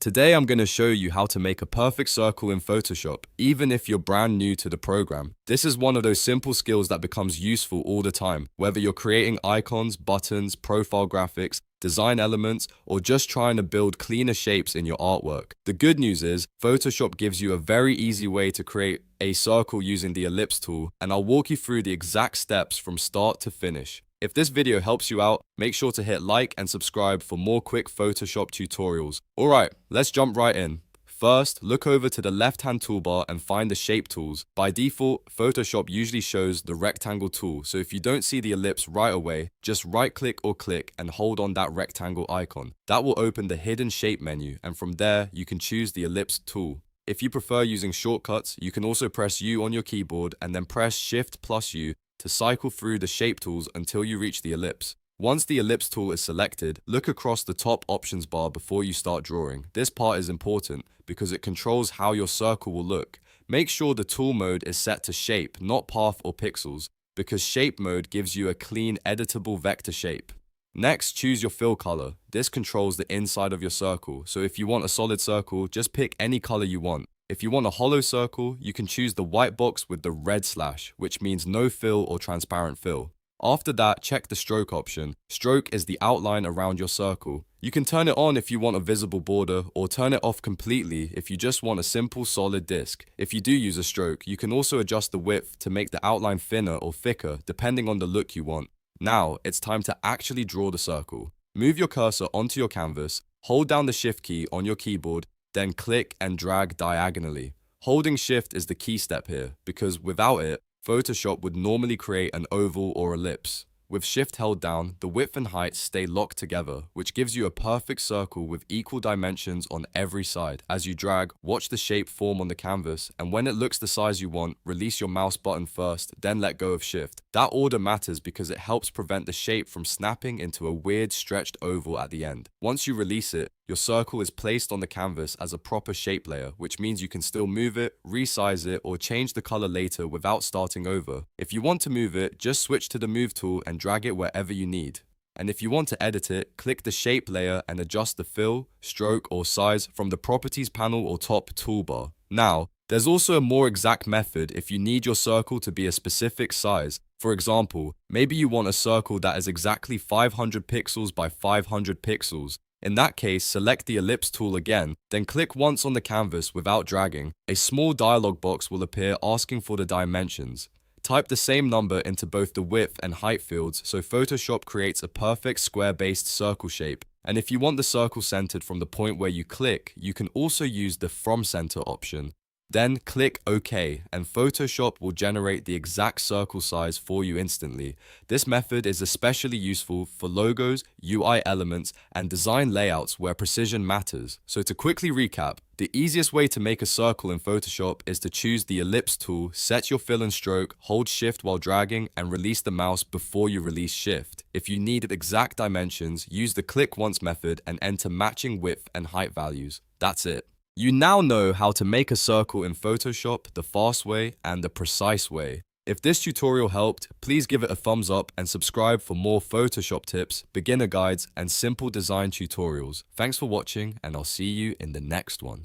Today I'm going to show you how to make a perfect circle in Photoshop, even if you're brand new to the program. This is one of those simple skills that becomes useful all the time, whether you're creating icons, buttons, profile graphics, design elements, or just trying to build cleaner shapes in your artwork. The good news is, Photoshop gives you a very easy way to create a circle using the Ellipse tool, and I'll walk you through the exact steps from start to finish. If this video helps you out, make sure to hit like and subscribe for more quick Photoshop tutorials. Alright, let's jump right in. First, look over to the left-hand toolbar and find the shape tools. By default, Photoshop usually shows the rectangle tool, so if you don't see the ellipse right away, just right-click or click and hold on that rectangle icon. That will open the hidden shape menu, and from there, you can choose the ellipse tool. If you prefer using shortcuts, you can also press U on your keyboard and then press Shift plus U to cycle through the shape tools until you reach the ellipse. Once the ellipse tool is selected, look across the top options bar before you start drawing. This part is important because it controls how your circle will look. Make sure the tool mode is set to shape, not path or pixels, because shape mode gives you a clean, editable vector shape. Next, choose your fill color. This controls the inside of your circle, so if you want a solid circle, just pick any color you want. If you want a hollow circle, you can choose the white box with the red slash, which means no fill or transparent fill. After that, check the stroke option. Stroke is the outline around your circle. You can turn it on if you want a visible border, or turn it off completely if you just want a simple solid disc. If you do use a stroke, you can also adjust the width to make the outline thinner or thicker, depending on the look you want. Now, it's time to actually draw the circle. Move your cursor onto your canvas, hold down the Shift key on your keyboard, then click and drag diagonally. Holding Shift is the key step here, because without it, Photoshop would normally create an oval or ellipse. With Shift held down, the width and height stay locked together, which gives you a perfect circle with equal dimensions on every side. As you drag, watch the shape form on the canvas, and when it looks the size you want, release your mouse button first, then let go of Shift. That order matters because it helps prevent the shape from snapping into a weird stretched oval at the end. Once you release it, your circle is placed on the canvas as a proper shape layer, which means you can still move it, resize it, or change the color later without starting over. If you want to move it, just switch to the Move tool and drag it wherever you need. And if you want to edit it, click the shape layer and adjust the fill, stroke, or size from the Properties panel or top toolbar. Now, there's also a more exact method if you need your circle to be a specific size. For example, maybe you want a circle that is exactly 500 pixels by 500 pixels. In that case, select the Ellipse tool again, then click once on the canvas without dragging. A small dialog box will appear asking for the dimensions. Type the same number into both the width and height fields so Photoshop creates a perfect square-based circle shape. And if you want the circle centered from the point where you click, you can also use the From Center option. Then click OK, and Photoshop will generate the exact circle size for you instantly. This method is especially useful for logos, UI elements, and design layouts where precision matters. So to quickly recap, the easiest way to make a circle in Photoshop is to choose the Ellipse tool, set your fill and stroke, hold Shift while dragging, and release the mouse before you release Shift. If you need exact dimensions, use the click once method and enter matching width and height values. That's it. You now know how to make a circle in Photoshop the fast way and the precise way. If this tutorial helped, please give it a thumbs up and subscribe for more Photoshop tips, beginner guides, and simple design tutorials. Thanks for watching, and I'll see you in the next one.